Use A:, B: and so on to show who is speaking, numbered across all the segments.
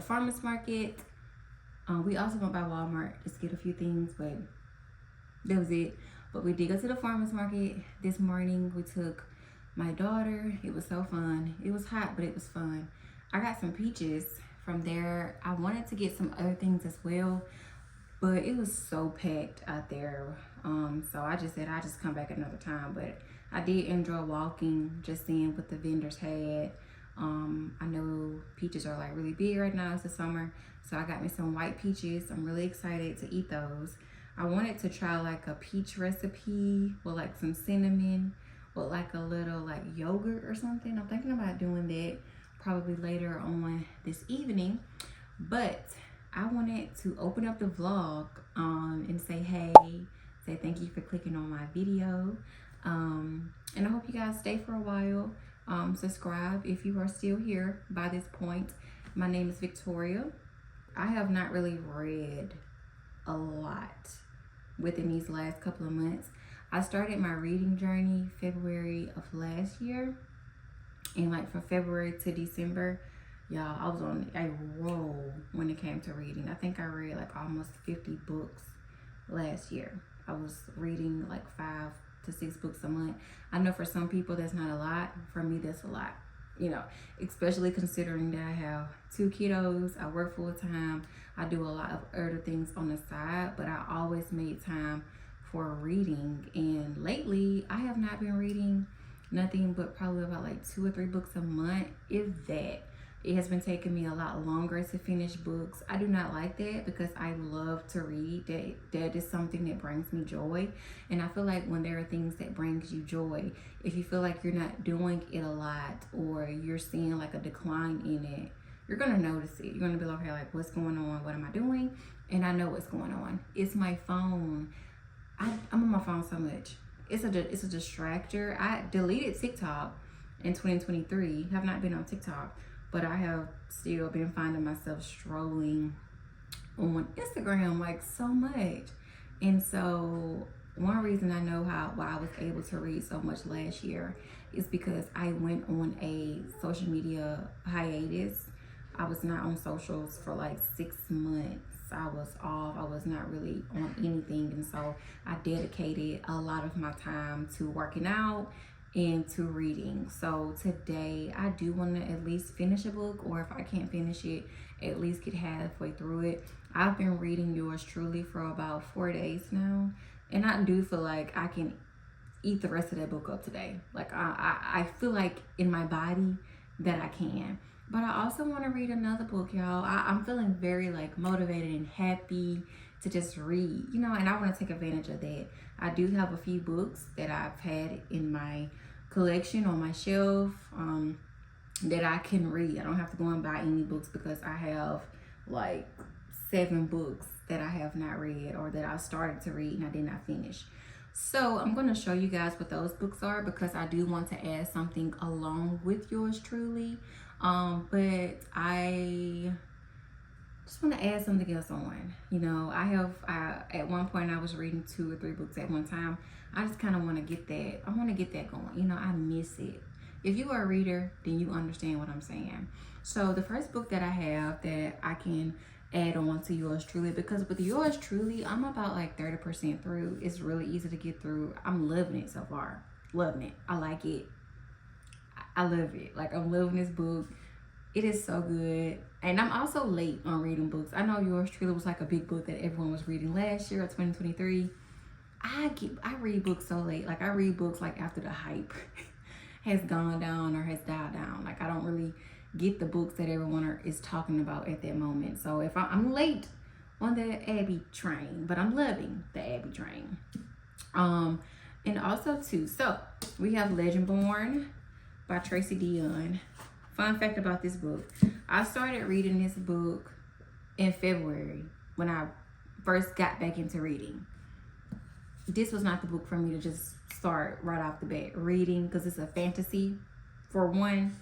A: farmer's market. We also went by Walmart just to get a few things, but that was it. But we did go to the farmer's market this morning. We took my daughter. It was so fun. It was hot, but it was fun. I got some peaches from there. I wanted to get some other things as well, but it was so packed out there. So I just said I'd just come back another time. But I did enjoy walking, just seeing what the vendors had. I know peaches are like really big right now. It's the summer, so I got me some white peaches. I'm really excited to eat those. I wanted to try like a peach recipe with like some cinnamon with like a little like yogurt or something. I'm thinking about doing that probably later on this evening. But I wanted to open up the vlog and say hey, say thank you for clicking on my video. And I hope you guys stay for a while. Subscribe if you are still here by this point. My name is Victoria. I have not really read a lot within these last couple of months. I started my reading journey February of last year, and like from February to December, y'all, I was on a roll when it came to reading. I think I read like almost 50 books last year. I was reading like 5 to 6 books a month. I know for some people that's not a lot. For me, that's a lot, you know, especially considering that I have 2 kiddos. I work full time. I do a lot of other things on the side, but I always made time for reading. And lately I have not been reading nothing but probably about like 2 or 3 books a month, if that. It has been taking me a lot longer to finish books. I do not like that because I love to read. That is something that brings me joy. And I feel like when there are things that brings you joy, if you feel like you're not doing it a lot or you're seeing like a decline in it, you're gonna notice it. You're gonna be like, okay, like what's going on? What am I doing? And I know what's going on. It's my phone. I'm on my phone so much. It's a distractor. I deleted TikTok in 2023. Have not been on TikTok. But I have still been finding myself strolling on Instagram like so much. And so one reason I know why I was able to read so much last year is because I went on a social media hiatus. I was not on socials for like 6 months. I was off. I was not really on anything. And so I dedicated a lot of my time to working out and to reading. So today I do want to at least finish a book, or if I can't finish it, at least get halfway through it. I've been reading yours truly for about 4 days now, and I do feel like I can eat the rest of that book up today. Like I feel like in my body that I can. But I also want to read another book, y'all. I'm feeling very like motivated and happy to just read, you know, and I want to take advantage of that. I do have a few books that I've had in my collection on my shelf that I can read. I don't have to go and buy any books because I have like 7 books that I have not read or that I started to read and I did not finish. So I'm going to show you guys what those books are because I do want to add something along with yours truly. But I just want to add something else on. You know, at one point I was reading 2 or 3 books at one time. I just kind of want to get that. I want to get that going. You know, I miss it. If you are a reader, then you understand what I'm saying. So the first book that I have that I can add on to yours truly, because with yours truly, I'm about like 30% through. It's really easy to get through. I'm loving it so far. Loving it. I like it. I love it. Like, I'm loving this book. It is so good. And I'm also late on reading books. I know yours truly was like a big book that everyone was reading last year, 2023. I read books so late. Like, I read books like after the hype has gone down or has died down. Like, I don't really get the books that everyone is talking about at that moment. So if I'm late on the Abby train, but I'm loving the Abby train. And also too, so we have Legendborn by Tracy Dion. Fun fact about this book, I started reading this book in February when I first got back into reading. This was not the book for me to just start right off the bat reading because it's a fantasy for one,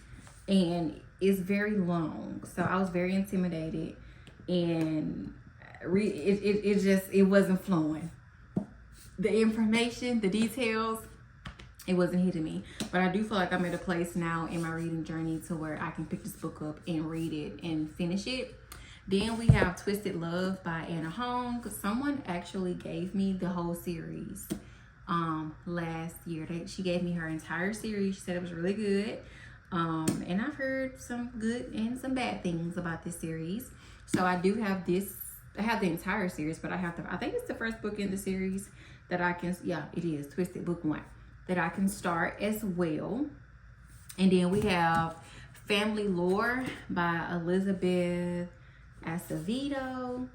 A: and it's very long. So I was very intimidated, and it wasn't flowing. The information, the details, it wasn't hitting me. But I do feel like I'm at a place now in my reading journey to where I can pick this book up and read it and finish it. Then we have Twisted Love by Anna Hong. Someone actually gave me the whole series last year. She gave me her entire series. She said it was really good. And I've heard some good and some bad things about this series. So I do have this. I have the entire series, but I think it's the first book in the series that I can, yeah, it is, Twisted Book 1, that I can start as well. And then we have Family Lore by Elizabeth Acevedo.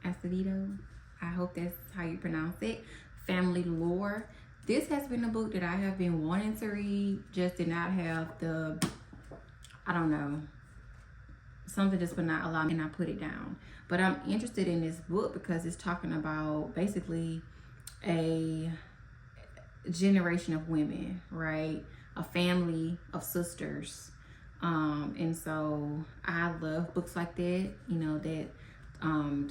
A: I hope that's how you pronounce it. Family Lore. This has been a book that I have been wanting to read, just did not have the, I don't know, something just would not allow me, and I put it down. But I'm interested in this book because it's talking about basically a generation of women, right? A family of sisters. And so I love books like that, you know, that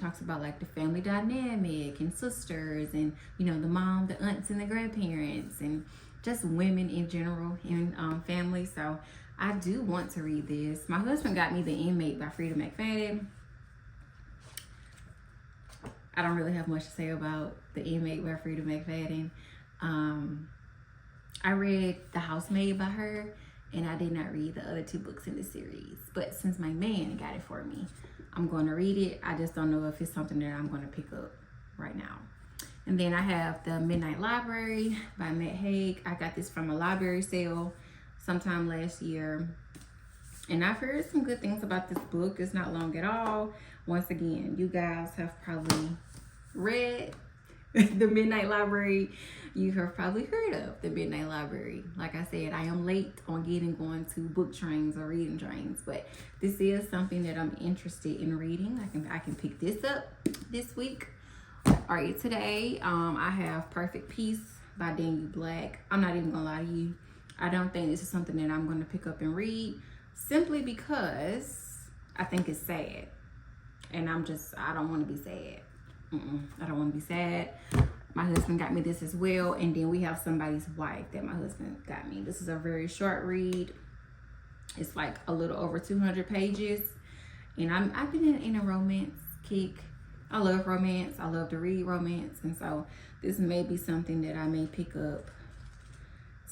A: talks about like the family dynamic and sisters and, you know, the mom, the aunts and the grandparents and just women in general in family. So I do want to read this. My husband got me The Inmate by Frida McFadden. I don't really have much to say about The Inmate by Frida McFadden. I read The Housemaid by her, and I did not read the other 2 books in the series. But since my man got it for me, I'm going to read it. I just don't know if it's something that I'm going to pick up right now. And then I have The Midnight Library by Matt Haig. I got this from a library sale sometime last year. And I've heard some good things about this book. It's not long at all. Once again, you guys have probably read The Midnight Library. You have probably heard of The Midnight Library. Like I said, I am late on going to book trains or reading trains, but this is something that I'm interested in reading. I can pick this up this week or today. I have Perfect Peace by Daniel Black. I'm not even gonna lie to you. I don't think this is something that I'm going to pick up and read, simply because I think it's sad. And I don't want to be sad. I don't want to be sad. My husband got me this as well. And then we have Somebody's Wife that my husband got me. This is a very short read. It's like a little over 200 pages. And I've been in a romance kick. I love romance. I love to read romance. And so this may be something that I may pick up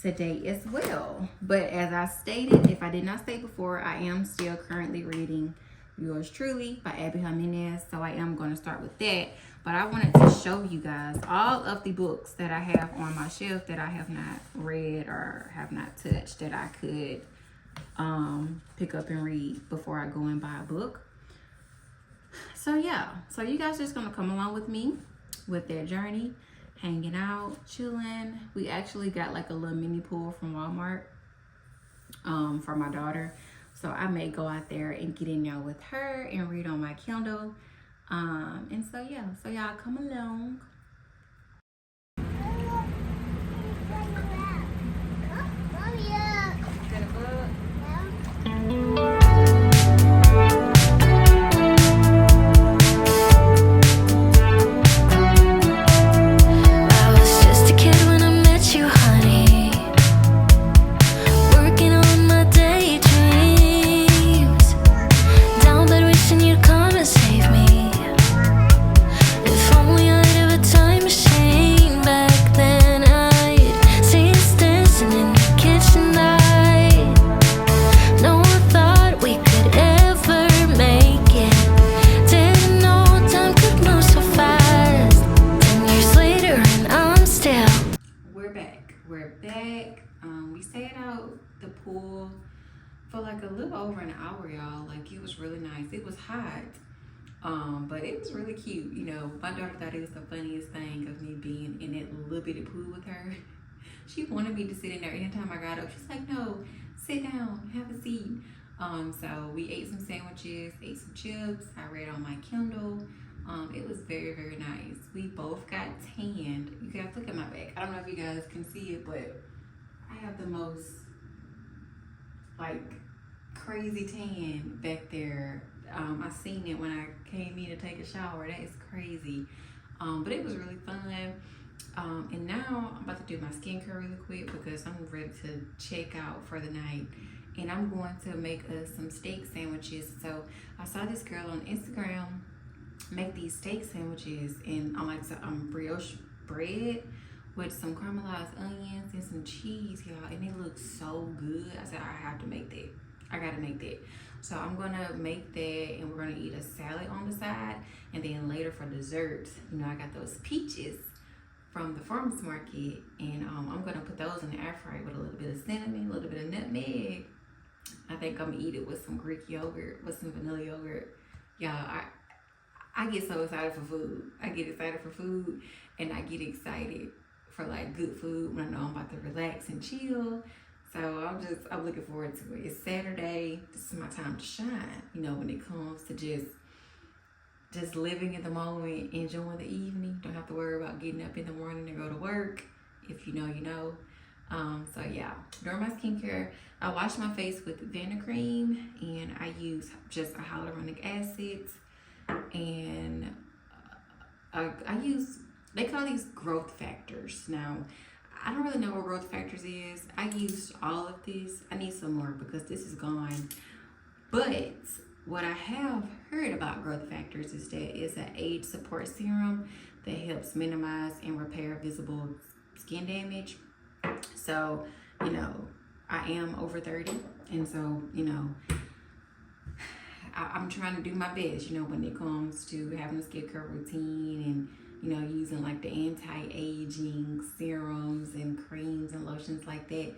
A: today as well. But as I stated, if I did not state before, I am still currently reading Yours Truly by Abby Jimenez. So I am going to start with that. But I wanted to show you guys all of the books that I have on my shelf that I have not read or have not touched that I could pick up and read before I go and buy a book. So yeah, so you guys just gonna come along with me with their journey, hanging out, chilling. We actually got like a little mini pool from Walmart for my daughter. So I may go out there and get in there with her and read on my Kindle. And so yeah, so y'all come along. We stayed out the pool for like a little over an hour, y'all. Like, it was really nice. It was hot, but it was really cute. You know, my daughter thought it was the funniest thing of me being in that little bitty pool with her. She wanted me to sit in there. Anytime I got up, she's like, no, sit down, have a seat. So we ate some sandwiches, ate some chips. I read on my Kindle. It was very, very nice. We both got tanned. You guys look at my back. I don't know if you guys can see it, but I have the most like crazy tan back there. I seen it when I came in to take a shower. That is crazy. But it was really fun. And now I'm about to do my skincare really quick because I'm ready to check out for the night. and I'm going to make us some steak sandwiches. So I saw this girl on Instagram make these steak sandwiches, and I like some brioche bread with some caramelized onions and some cheese, y'all, and it looks so good. I said I have to make that. I gotta make that. So I'm gonna make that, and we're gonna eat a salad on the side, and then later for dessert, you know, I got those peaches from the farmers market, and I'm gonna put those in the air fryer with a little bit of cinnamon, a little bit of nutmeg. I think I'm gonna eat it with some Greek yogurt, with some vanilla yogurt. Y'all, I get so excited for food. I get excited for food, and I get excited for like good food when I know I'm about to relax and chill. So I'm looking forward to it. It's Saturday. This is my time to shine, you know, when it comes to just living in the moment, enjoying the evening. Don't have to worry about getting up in the morning to go to work. If you know, you know. So yeah, during my skincare, I wash my face with Vanna cream, and I use just a hyaluronic acid, and I use, they call these growth factors. Now, I don't really know what growth factors is. I used all of these. I need some more because this is gone. But what I have heard about growth factors is that it's an age support serum that helps minimize and repair visible skin damage. So, you know, I am over 30, and so, you know, I'm trying to do my best, you know, when it comes to having a skincare routine, and, you know, using like the anti-aging serums and creams and lotions like that.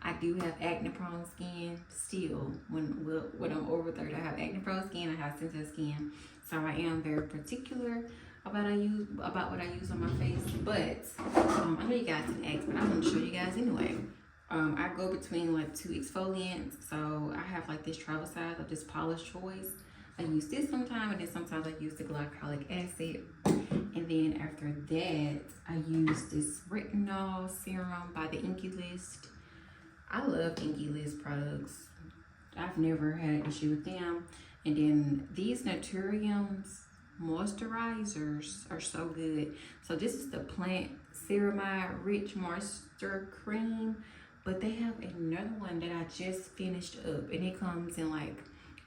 A: I do have acne prone skin still. When I'm over 30, I have acne prone skin, I have sensitive skin. So I am very particular about what I use on my face. But I know you guys didn't ask, but I'm gonna show you guys anyway. I go between like 2 exfoliants. So I have like this travel size of this Paula's Choice. I use this sometimes, and then sometimes I use the glycolic acid. And then after that, I use this retinol serum by the Inky List. I love Inky List products. I've never had an issue with them. And then these Naturium's moisturizers are so good. So this is the Plant Ceramide Rich Moisture Cream. But they have another one that I just finished up, and it comes in like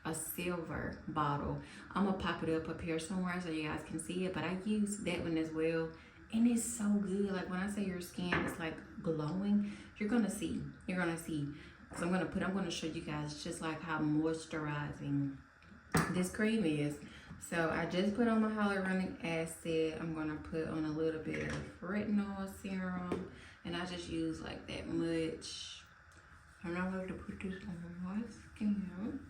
A: a silver bottle. I'm gonna pop it up here somewhere so you guys can see it, but I use that one as well, and it's so good. Like when I say your skin is like glowing, you're gonna see. So I'm gonna show you guys just like how moisturizing this cream is. So I just put on my hyaluronic acid. I'm gonna put on a little bit of retinol serum, and I just use like that much. I'm not going to put this on my skin.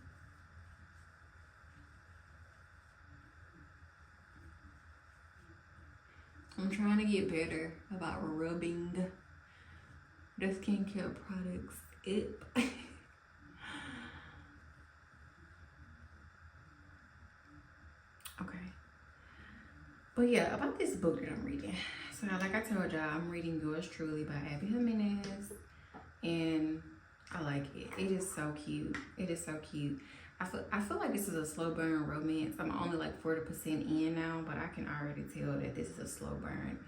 A: I'm trying to get better about rubbing the skincare products up. Okay. But yeah, about this book that I'm reading. So like I told y'all, I'm reading Yours Truly by Abby Jimenez, and I like it. It is so cute. It is so cute. I feel like this is a slow burn romance. I'm only like 40% in now, but I can already tell that this is a slow burn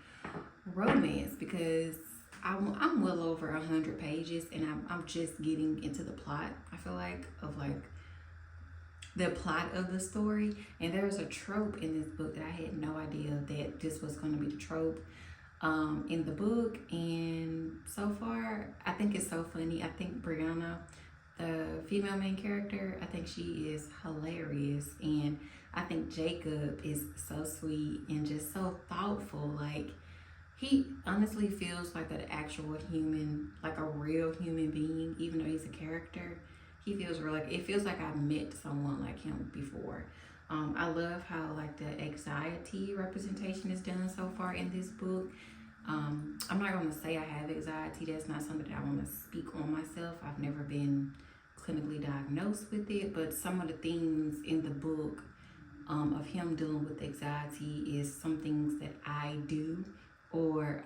A: romance because I'm well over 100 pages, and I'm just getting into the plot. I feel like of like the plot of the story, and there's a trope in this book that I had no idea that this was going to be the trope in the book. And so far I think it's so funny. I think Brianna, the female main character, I think she is hilarious, and I think Jacob is so sweet and just so thoughtful. Like, he honestly feels like an actual human, like a real human being, even though he's a character. He feels real, like it feels like I've met someone like him before. I love how like the anxiety representation is done so far in this book. I'm not gonna say I have anxiety. That's not something that I want to speak on myself. I've never been clinically diagnosed with it, but some of the things in the book of him dealing with anxiety is some things that I do or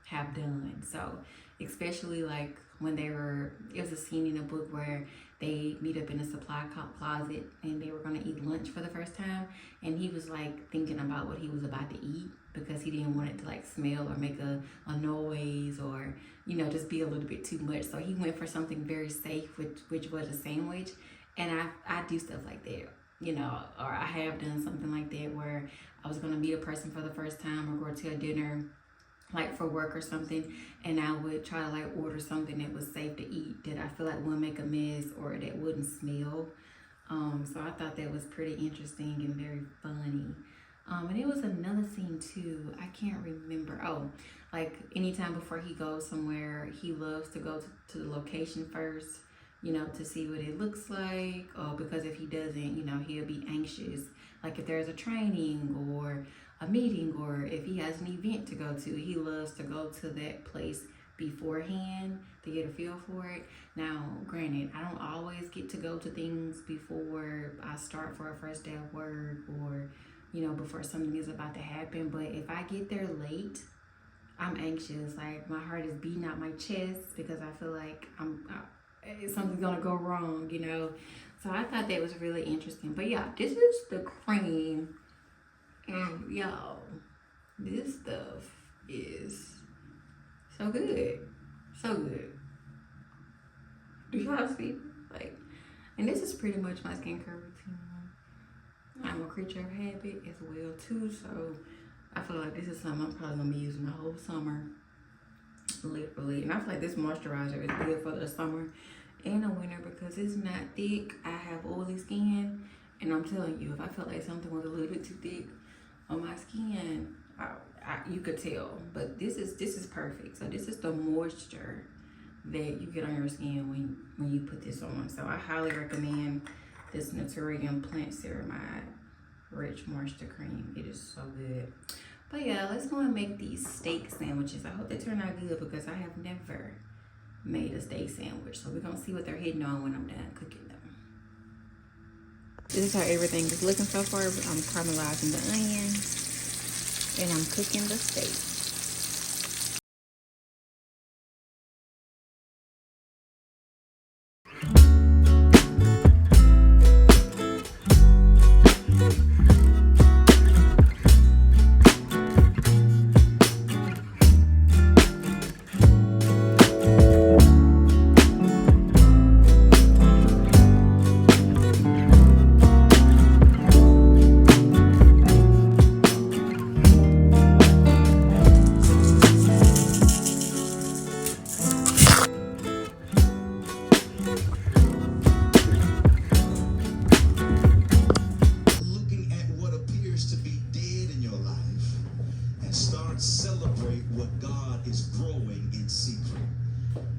A: have done. So especially like when it was a scene in the book where they meet up in a supply closet and they were going to eat lunch for the first time. And he was like thinking about what he was about to eat because he didn't want it to like smell or make a noise or, you know, just be a little bit too much. So he went for something very safe, which was a sandwich. And I do stuff like that, you know, or I have done something like that where I was going to meet a person for the first time or go to a dinner like for work or something, and I would try to like order something that was safe to eat, that I feel like wouldn't make a mess or that wouldn't smell. So I thought that was pretty interesting and very funny. And it was another scene too, I can't remember. Oh, like anytime before he goes somewhere, he loves to go to the location first, you know, to see what it looks like. Because if he doesn't, you know, he'll be anxious. Like if there's a training or a meeting or if he has an event to go to, he loves to go to that place beforehand to get a feel for it. Now, granted, I don't always get to go to things before I start for a first day of work or, you know, before something is about to happen. But if I get there late, I'm anxious. Like my heart is beating out my chest because I feel like something's gonna go wrong, you know. So I thought that was really interesting. But yeah, this is the cream. And y'all, this stuff is so good. So good. Do y'all see? Like, and this is pretty much my skincare routine. I'm a creature of habit as well too. So I feel like this is something I'm probably gonna be using the whole summer. Literally. And I feel like this moisturizer is good for the summer and the winter because it's not thick. I have oily skin. And I'm telling you, if I felt like something was a little bit too thick on my skin, you could tell. But this is perfect. So this is the moisture that you get on your skin when you put this on. So I highly recommend this Naturium Plant Ceramide Rich Moisture Cream. It is so good. But yeah, let's go and make these steak sandwiches. I hope they turn out good because I have never made a steak sandwich. So we're gonna see what they're hitting on when I'm done cooking them. This is how everything is looking so far. I'm caramelizing the onion and I'm cooking the steak.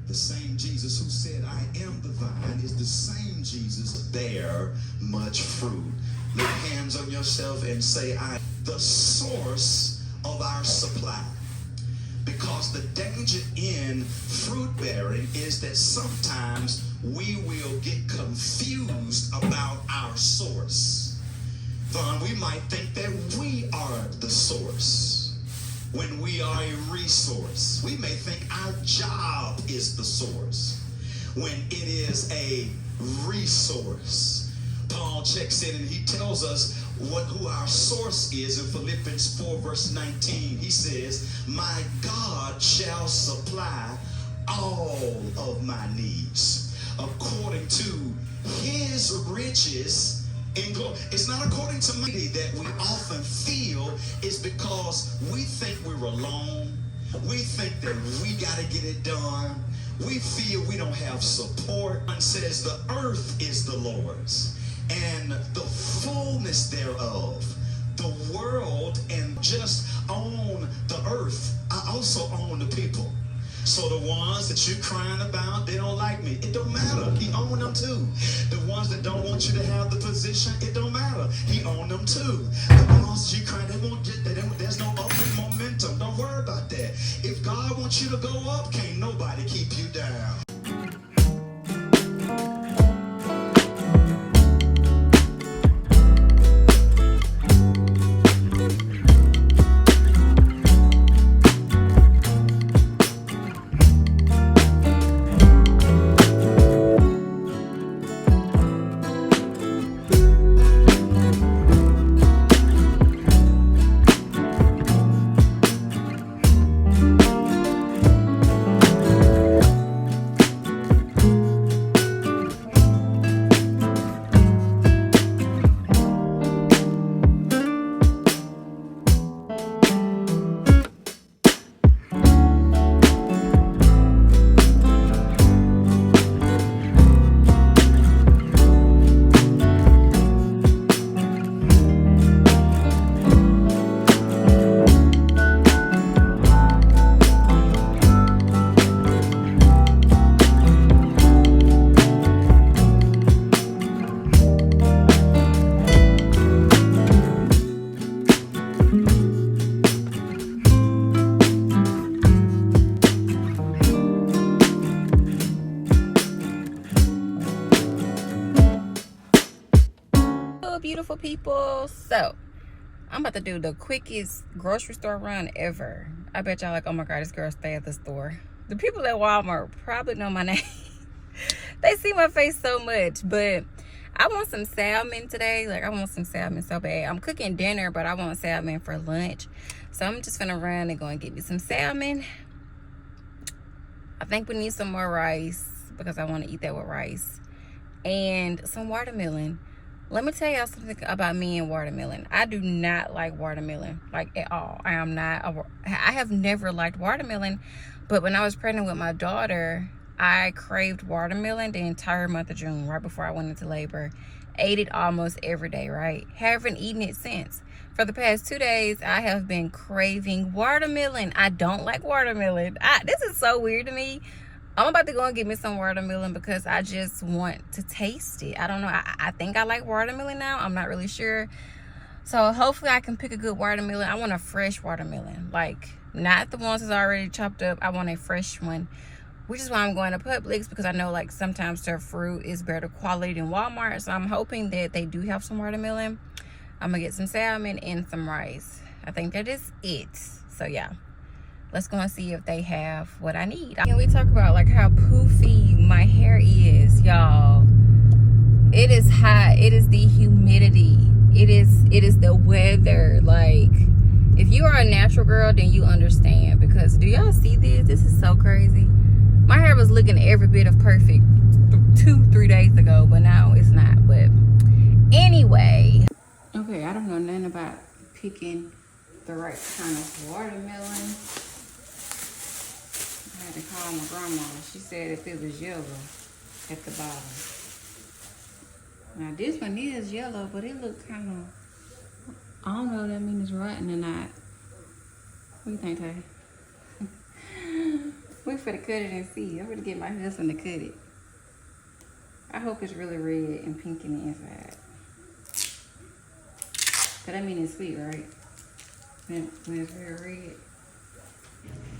B: The same Jesus who said, I am the vine, is the same Jesus bear much fruit. Lay hands on yourself and say, I am the source of our supply. Because the danger in fruit bearing is that sometimes we will get confused about our source. Vaughn, we might think that we are the source when we are a resource. We may think our job is the source when it is a resource. Paul checks in and he tells us who our source is in Philippians 4 verse 19. He says, my God shall supply all of my needs according to his riches in glory. It's not according to money that we often feel is because we think we're alone. We think that we got to get it done. We feel we don't have support. It says the earth is the Lord's and the fullness thereof. The world and just own the earth. I also own the people. So the ones that you're crying about, they don't like me. It don't matter. He owned them too. The ones that don't want you to have the position, it don't matter. He owned them too. The ones you crying, they won't get that. There's no upward momentum. Don't worry about that. If God wants you to go up, can't nobody keep you down.
A: people. So I'm about to do the quickest grocery store run ever. I bet y'all like, oh my god, this girl stay at the store. The people at Walmart probably know my name. They see my face so much. But I want some salmon today. Like, I want some salmon so bad. I'm cooking dinner, but I want salmon for lunch. So I'm just gonna run and go and get me some salmon. I think we need some more rice because I want to eat that with rice. And some watermelon. Let me tell y'all something about me and watermelon. I do not like watermelon, like, at all. I have never liked watermelon, but when I was pregnant with my daughter, I craved watermelon the entire month of June, right before I went into labor. Ate it almost every day, right? Haven't eaten it since. For the past 2 days, I have been craving watermelon. I don't like watermelon. This is so weird to me. I'm about to go and get me some watermelon because I just want to taste it. I don't know. I think I like watermelon now. I'm not really sure. So hopefully I can pick a good watermelon. I want a fresh watermelon. Like, not the ones that's already chopped up. I want a fresh one. Which is why I'm going to Publix, because I know, like, sometimes their fruit is better quality than Walmart. So I'm hoping that they do have some watermelon. I'm going to get some salmon and some rice. I think that is it. So yeah. Let's go and see if they have what I need. Can we talk about, like, how poofy my hair is, y'all? It is hot. It is the humidity. It is the weather. Like, if you are a natural girl, then you understand. Because do y'all see this? This is so crazy. My hair was looking every bit of perfect 2-3 days ago, but now it's not. But anyway. Okay, I don't know nothing about picking the right kind of watermelon. I had to call my grandma. She said if it was yellow at the bottom. Now this one is yellow, but it looks kind of, I don't know if that means it's rotten or not. What do you think, Tay? We finna cut it and see. I'm gonna get my husband to cut it. I hope it's really red and pink in the inside. Cause that means it's sweet, right? When it's real red.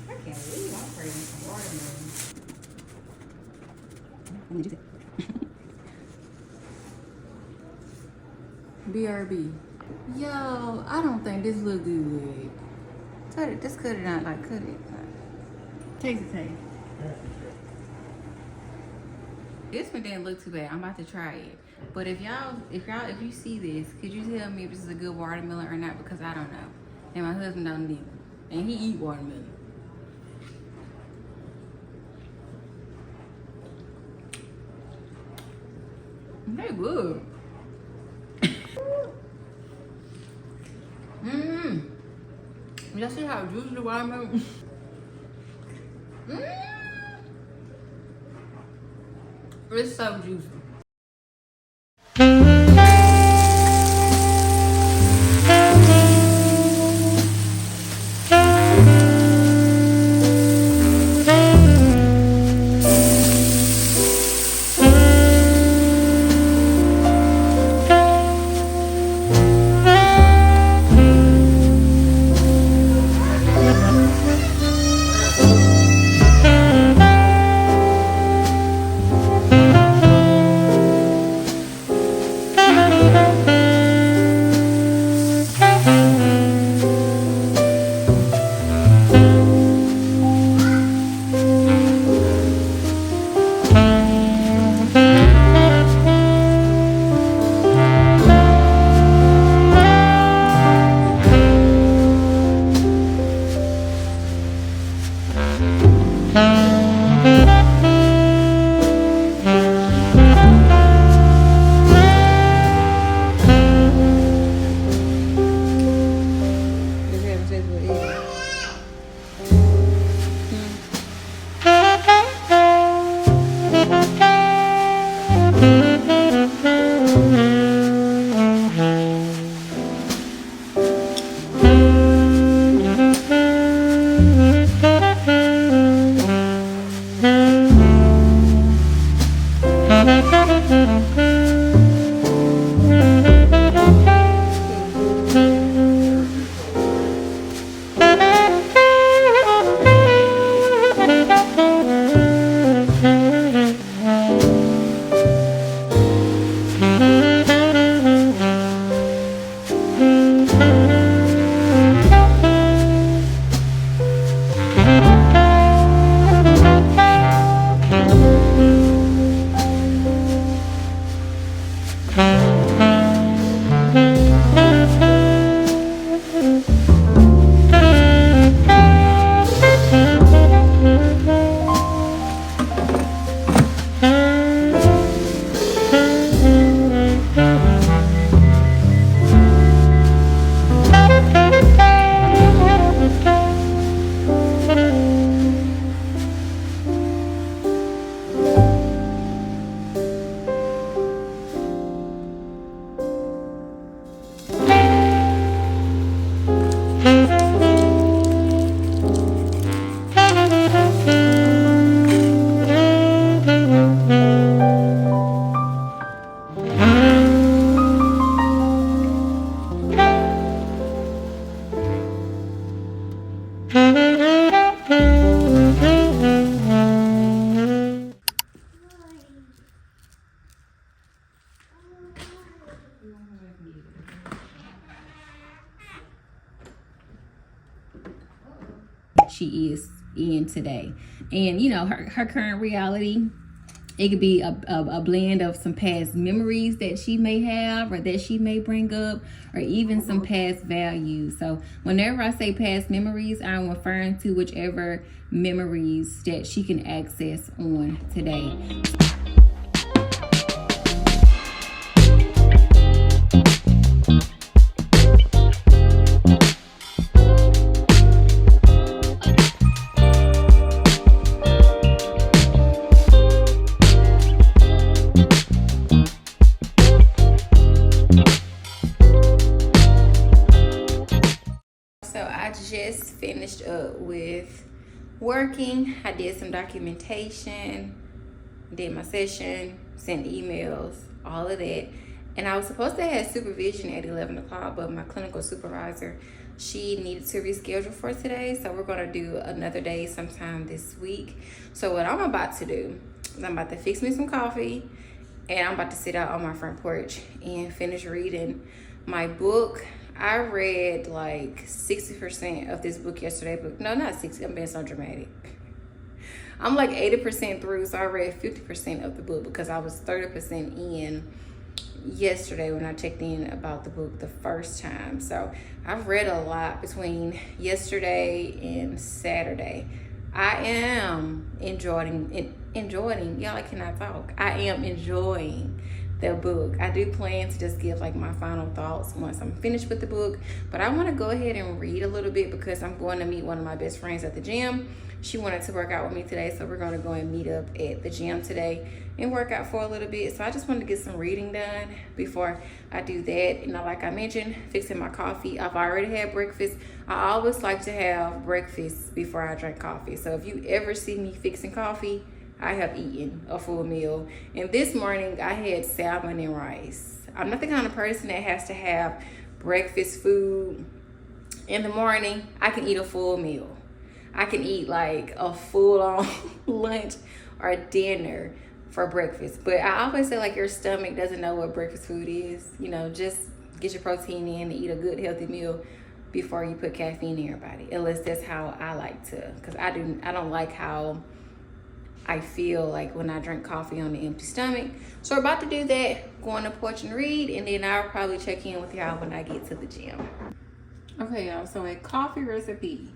A: I can't believe I'm craving some watermelon. Let me do that. BRB. Yo, I don't think this look good. Cut it. Just cut it out. Like, cut it. Taste it. This one didn't look too bad. I'm about to try it. But if you see this, could you tell me if this is a good watermelon or not? Because I don't know. And my husband don't either. And he eat watermelon. They're good. Y'all see how juicy the watermelon? It's so juicy. that she is in today. And you know, her current reality, it could be a blend of some past memories that she may have or that she may bring up, or even some past values. So whenever I say past memories, I'm referring to whichever memories that she can access on today. Just finished up with working. I did some documentation, did my session, sent emails, all of that. And I was supposed to have supervision at 11 o'clock, but my clinical supervisor, she needed to reschedule for today. So we're going to do another day sometime this week. So what I'm about to do is I'm about to fix me some coffee, and I'm about to sit out on my front porch and finish reading my book. I read like 60% of this book yesterday, but no, not 60. I'm being so dramatic. I'm like 80% through, so I read 50% of the book because I was 30% in yesterday when I checked in about the book the first time. So I've read a lot between yesterday and Saturday. I am enjoying, y'all, I cannot talk. I am enjoying the book. I do plan to just give like my final thoughts once I'm finished with the book, but I want to go ahead and read a little bit because I'm going to meet one of my best friends at the gym. She wanted to work out with me today, so we're going to go and meet up at the gym today and work out for a little bit. So I just wanted to get some reading done before I do that. And like I mentioned, fixing my coffee. I've already had breakfast. I always like to have breakfast before I drink coffee. So if you ever see me fixing coffee, I have eaten a full meal. And this morning I had salmon and rice. I'm not the kind of person that has to have breakfast food in the morning. I can eat a full meal. I can eat like a full on lunch or dinner for breakfast. But I always say like your stomach doesn't know what breakfast food is. You know, just get your protein in and eat a good healthy meal before you put caffeine in your body. Unless that's how I like to. Because I don't like how I feel like when I drink coffee on an empty stomach. So we're about to do that, go on the porch and read, and then I'll probably check in with y'all when I get to the gym. Okay, y'all, so a coffee recipe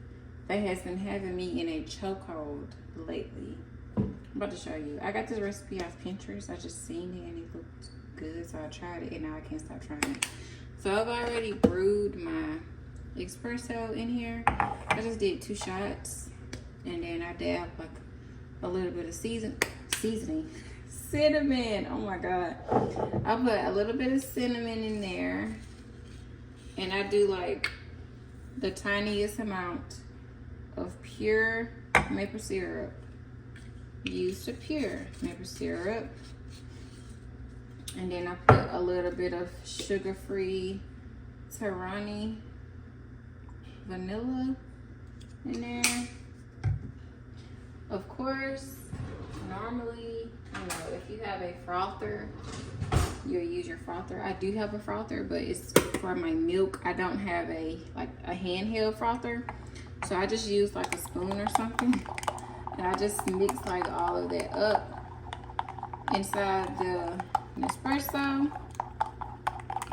A: that has been having me in a chokehold lately. I'm about to show you. I got this recipe off Pinterest. I just seen it and it looked good, so I tried it and now I can't stop trying it. So I've already brewed my espresso in here. I just did 2 shots, and then I dabbed like a little bit of seasoning. Cinnamon, oh my God. I put a little bit of cinnamon in there, and I do like the tiniest amount of pure maple syrup. Use the pure maple syrup. And then I put a little bit of sugar-free Tarani vanilla in there. Of course, normally, you know, if you have a frother, you'll use your frother. I do have a frother, but it's for my milk. I don't have a handheld frother, so I just use like a spoon or something, and I just mix like all of that up inside the Nespresso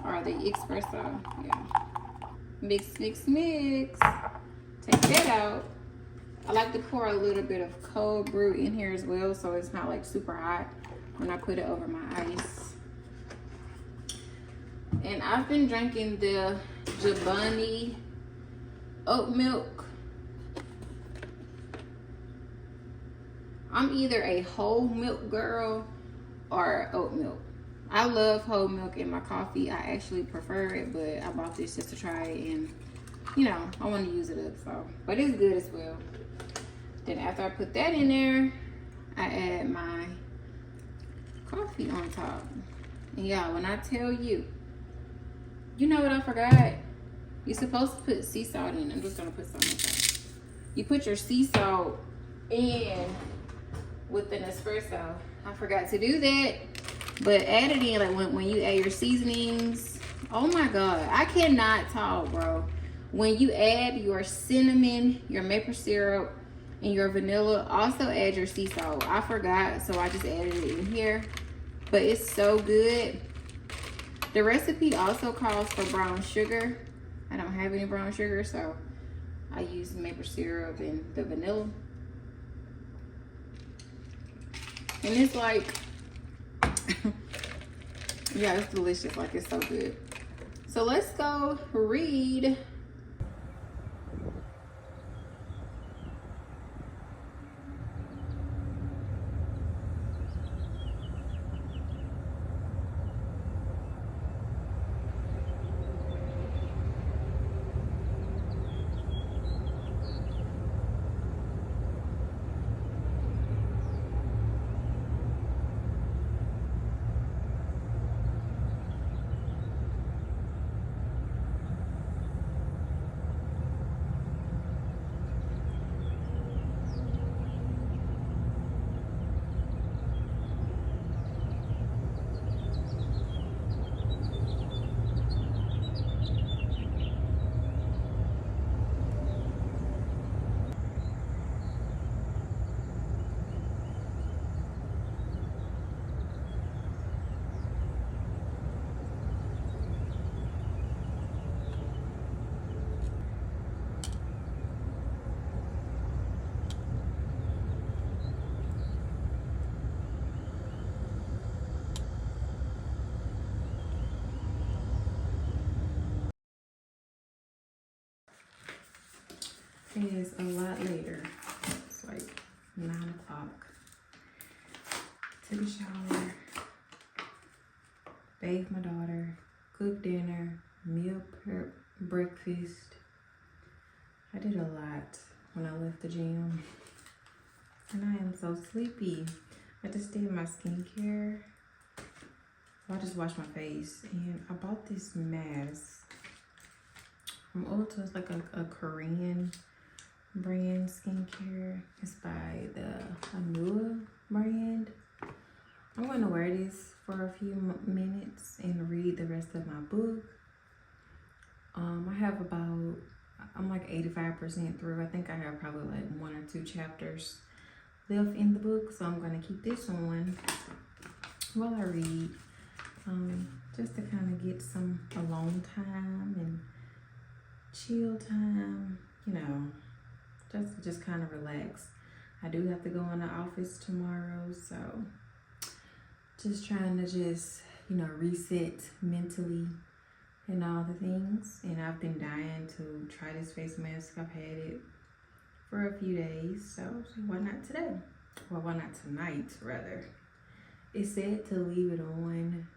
A: or the espresso. Yeah, mix, mix, mix. Take that out. I like to pour a little bit of cold brew in here as well, so it's not like super hot when I put it over my ice. And I've been drinking the Jabani oat milk. I'm either a whole milk girl or oat milk. I love whole milk in my coffee. I actually prefer it, but I bought this just to try it, and you know, I want to use it up, so. But it's good as well. Then after I put that in there, I add my coffee on top. And y'all, when I tell you, you know what I forgot? You're supposed to put sea salt in. I'm just gonna put some in there. You put your sea salt in with an espresso. I forgot to do that, but add it in like when you add your seasonings. Oh my God, I cannot talk, bro. When you add your cinnamon, your maple syrup, and your vanilla, also add your sea salt. I forgot, so I just added it in here. But it's so good. The recipe also calls for brown sugar. I don't have any brown sugar, so I use maple syrup and the vanilla. And it's like, yeah, it's delicious. Like, it's so good. So let's go read. It is a lot later. It's like 9 o'clock. Took a shower, bathed my daughter, cooked dinner, meal prep, breakfast. I did a lot when I left the gym. And I am so sleepy. I just did my skincare. I just washed my face. And I bought this mask from Ulta. It's like a Korean brand skincare. It's by the Anua brand. I'm going to wear this for a few minutes and read the rest of my book. I have about, I'm like 85% through. I think I have probably like 1 or 2 chapters left in the book. So I'm going to keep this on while I read. Just to kind of get some alone time and chill time, you know, just kind of relax. I do have to go in the office tomorrow, so just trying to just, you know, reset mentally and all the things. And I've been dying to try this face mask. I've had it for a few days, so why not today? Well, why not tonight, rather. It said to leave it on.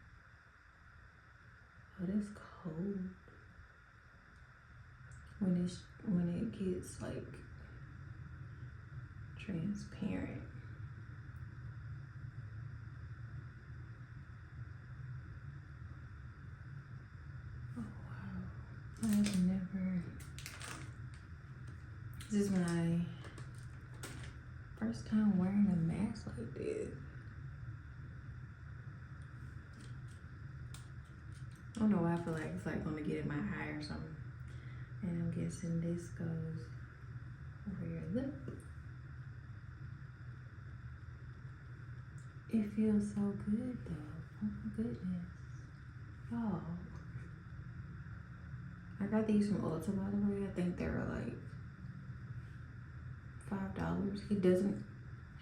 A: Oh, that's cold. When it gets like transparent. Oh wow. I've never, this is my first time wearing a mask like this. I don't know why I feel like it's like gonna get in my eye or something. And I'm guessing this goes over your lip. It feels so good though. Oh my goodness. Y'all. I got these from Ulta, by the way. I think they were like $5. It doesn't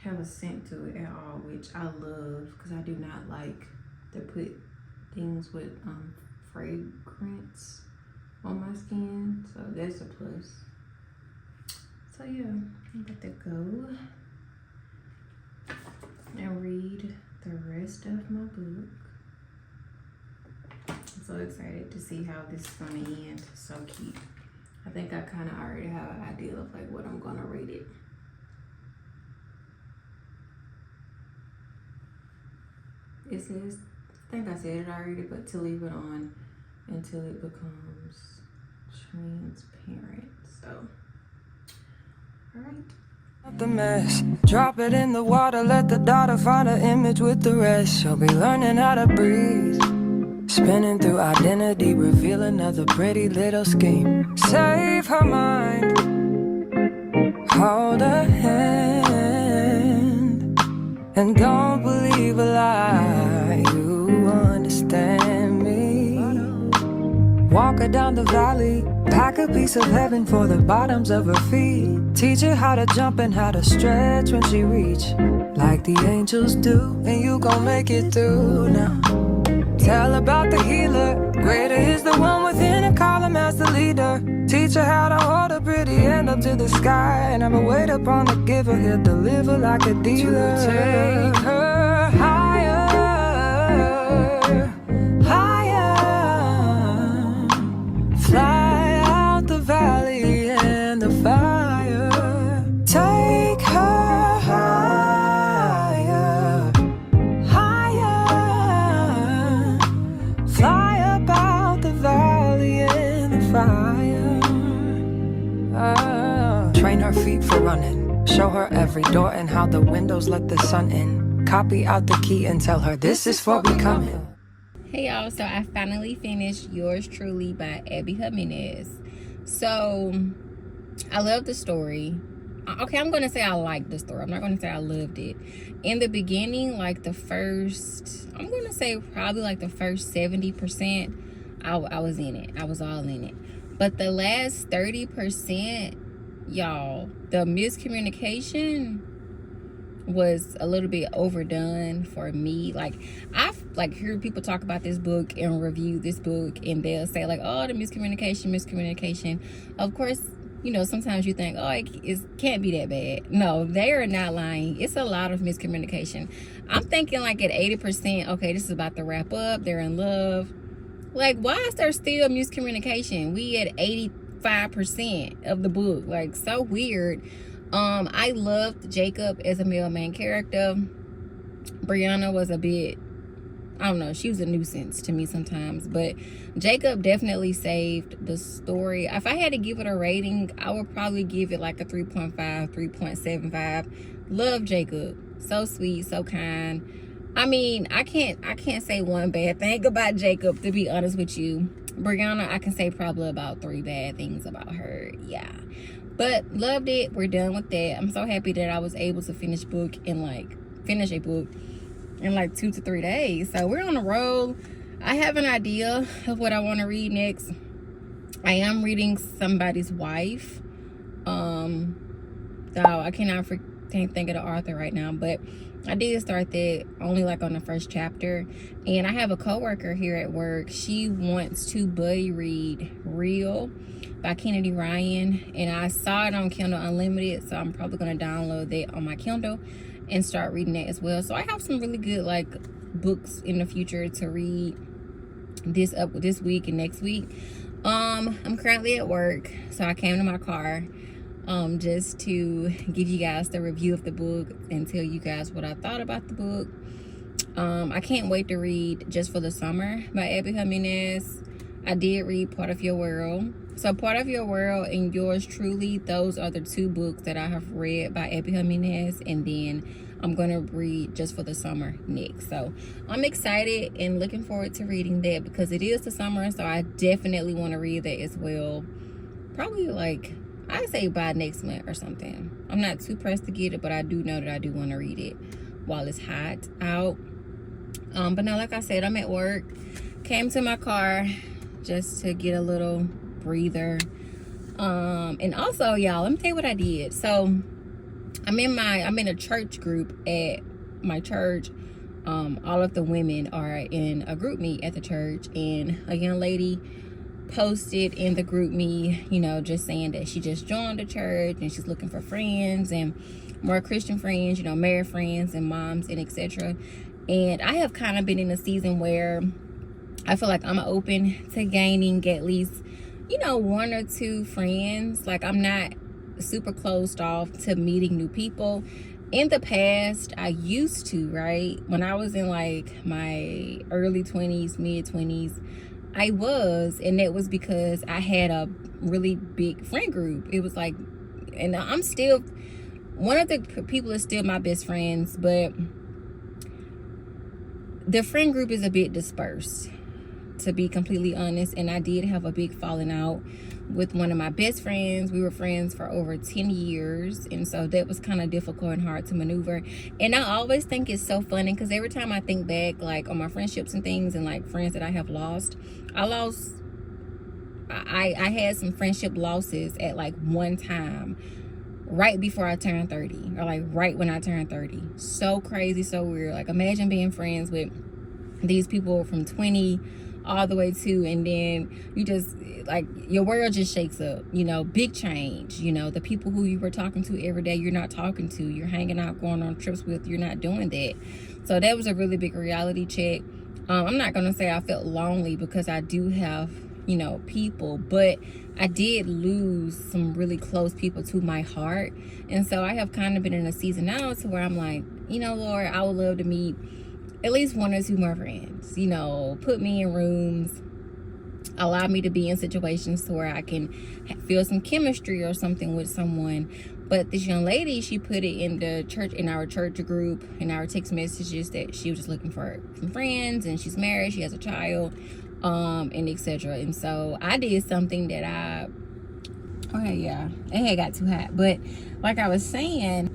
A: have a scent to it at all, which I love because I do not like to put things with fragrance on my skin, so that's a plus. So yeah, I'm about to go and read the rest of my book. I'm so excited to see how this is gonna end. So cute. I think I kind of already have an idea of like what I'm gonna rate it. It says, I think I said it already, but to leave it on until it becomes transparent. So, all right.
C: The mess, drop it in the water, let the daughter find her image with the rest. She'll be learning how to breathe. Spinning through identity, reveal another pretty little scheme. Save her mind, hold her hand, and don't believe a lie. You understand me. Walk her down the valley, pack a piece of heaven for the bottoms of her feet. Teach her how to jump and how to stretch when she reach, like the angels do, and you gon' make it through now. Tell about the healer, greater is the one within, and call him as the leader. Teach her how to hold a pretty hand up to the sky, and never wait upon the giver, he'll deliver like a dealer. To take her higher, higher, fly out the valley and the fire. Take her higher, higher, fly about the valley and the fire. Train her feet for running, show her every door and how the windows let the sun in. Copy out the key and tell her this is for becoming.
A: Hey y'all, so I finally finished Yours Truly by Abby Jimenez. So I love the story. Okay, I'm gonna say I liked the story. I'm not gonna say I loved it. In the beginning, like the first, I'm gonna say probably like the first 70%, I was in it. I was all in it. But the last 30%, y'all, the miscommunication was a little bit overdone for me. Like, I've heard people talk about this book and review this book, and they'll say like, oh, the miscommunication. Of course, you know, sometimes you think, oh, it can't be that bad. No, they are not lying. It's a lot of miscommunication. I'm thinking like at 80%, okay, this is about to wrap up, they're in love. Like, why is there still miscommunication? We at 85% of the book. Like, so weird. I loved Jacob as a male main character. Brianna was a bit, I don't know, she was a nuisance to me sometimes, but Jacob definitely saved the story. If I had to give it a rating, I would probably give it like a 3.5, 3.75. Love Jacob. So sweet, so kind. I mean, I can't say one bad thing about Jacob, to be honest with you. Brianna, I can say probably about 3 bad things about her. Yeah. But loved it. We're done with that. I'm so happy that I was able to finish a book in like 2 to 3 days. So we're on the road. I have an idea of what I want to read next. I am reading Somebody's Wife. So I can't think of the author right now, but I did start that only like on the first chapter. And I have a coworker here at work. She wants to buddy read Real by Kennedy Ryan, and I saw it on Kindle Unlimited, so I'm probably going to download that on my Kindle and start reading that as well. So I have some really good like books in the future to read this week and next week. I'm currently at work, so I came to my car just to give you guys the review of the book and tell you guys what I thought about the book. I can't wait to read Just for the Summer by Abby Jimenez. I did read Part of Your World. So Part of Your World and Yours Truly, those are the 2 books that I have read by Abby Jimenez, and then I'm going to read Just for the Summer next. So I'm excited and looking forward to reading that because it is the summer, so I definitely want to read that as well. Probably like, I'd say by next month or something. I'm not too pressed to get it, but I do know that I do want to read it while it's hot out. But now, like I said, I'm at work. Came to my car just to get a little breather. And also, y'all, let me tell you what I did. So I'm in a church group at my church. All of the women are in a group meet at the church, and a young lady posted in the group me, you know, just saying that she just joined the church and she's looking for friends and more Christian friends, you know, married friends and moms and etc. And I have kind of been in a season where I feel like I'm open to gaining at least, you know, 1 or 2 friends. Like, I'm not super closed off to meeting new people. In the past, I used to, right? When I was in like my early 20s, mid 20s, I was, and that was because I had a really big friend group. It was like, and I'm still, one of the people is still my best friends, but the friend group is a bit dispersed. to be completely honest. And I did have a big falling out with one of my best friends. We were friends for over 10 years, and so that was kind of difficult and hard to maneuver. And I always think it's so funny because every time I think back, like on my friendships and things, and like friends that I have lost, I had some friendship losses at like one time right before I turned 30, or like right when I turned 30. So crazy, so weird. Like, imagine being friends with these people from 20 all the way to, and then you just, like, your world just shakes up, you know, big change. You know, the people who you were talking to every day, you're not talking to, you're hanging out, going on trips with, you're not doing that. So that was a really big reality check. I'm not gonna say I felt lonely, because I do have, you know, people, but I did lose some really close people to my heart. And so I have kind of been in a season now to where I'm like, you know, Lord, I would love to meet at least one or two more friends, you know, put me in rooms, allow me to be in situations to where I can feel some chemistry or something with someone. But this young lady, she put it in the church, in our church group, in our text messages, that she was just looking for some friends, and she's married, she has a child, and etc. And so I did something that it had got too hot. But like I was saying,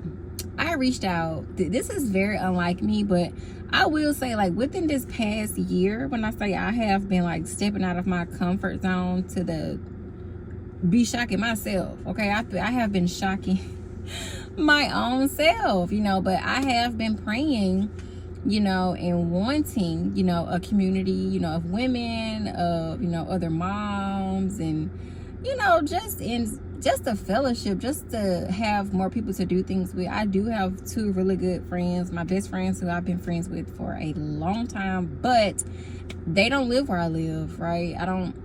A: I reached out. This is very unlike me, but I will say, like, within this past year, when I say I have been like stepping out of my comfort zone to be shocking myself, okay? I have been shocking my own self, you know, but I have been praying, you know, and wanting, you know, a community, you know, of women, of, you know, other moms, and, you know, just a fellowship, just to have more people to do things with. I do have two really good friends, my best friends, who I've been friends with for a long time, but they don't live where I live, right?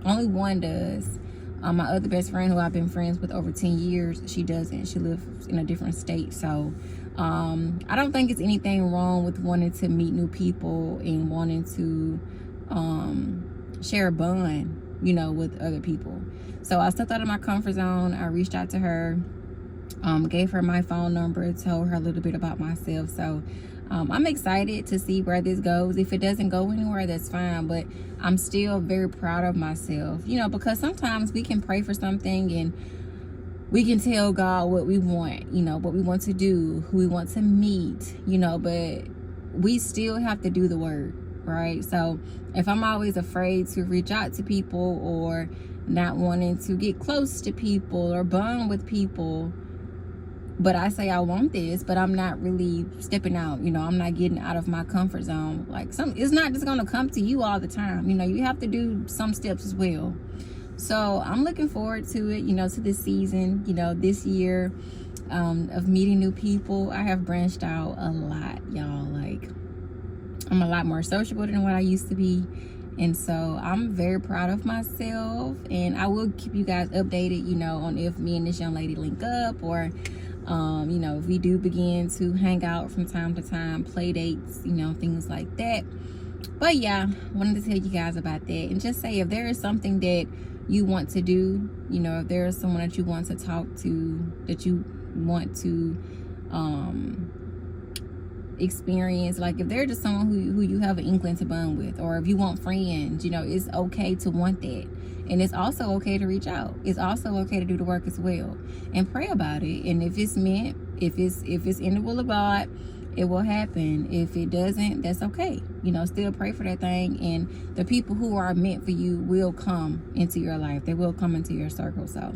A: Only one does. My other best friend, who I've been friends with over 10 years, she doesn't. She lives in a different state. So I don't think it's anything wrong with wanting to meet new people and wanting to share a bond, you know, with other people. So I stepped out of my comfort zone. I reached out to her, gave her my phone number, told her a little bit about myself. So I'm excited to see where this goes. If it doesn't go anywhere, that's fine, but I'm still very proud of myself, you know, because sometimes we can pray for something and we can tell God what we want, you know, what we want to do, who we want to meet, you know, but we still have to do the work, right? So if I'm always afraid to reach out to people, or not wanting to get close to people or bond with people, but I say I want this, but I'm not really stepping out, you know, I'm not getting out of my comfort zone. Like, it's not just gonna come to you all the time, you know, you have to do some steps as well. So I'm looking forward to it, you know, to this season, you know, this year, of meeting new people. I have branched out a lot, y'all. Like, I'm a lot more sociable than what I used to be. And so I'm very proud of myself, and I will keep you guys updated, you know, on if me and this young lady link up, or you know, if we do begin to hang out from time to time, play dates, you know, things like that. But yeah, wanted to tell you guys about that, and just say, if there is something that you want to do, you know, if there is someone that you want to talk to, that you want to experience, like if they're just someone who you have an inkling to bond with, or if you want friends, you know, it's okay to want that. And it's also okay to reach out. It's also okay to do the work as well, and pray about it. And if it's meant, if it's in the will of God, it will happen. If it doesn't, that's okay. You know, still pray for that thing, and the people who are meant for you will come into your life. They will come into your circle. So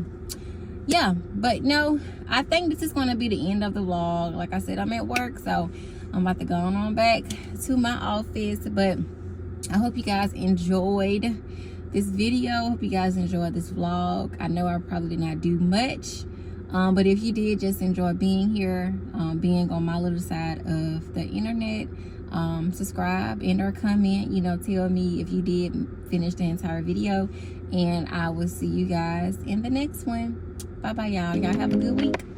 A: yeah, but no, I think this is going to be the end of the vlog. Like I said, I'm at work, so I'm about to go on back to my office. But I hope you guys enjoyed this video. I hope you guys enjoyed this vlog. I know I probably did not do much, but if you did, just enjoy being here, being on my little side of the internet. Subscribe and or comment, you know, tell me if you did finish the entire video, and I will see you guys in the next one. Bye bye, y'all have a good week.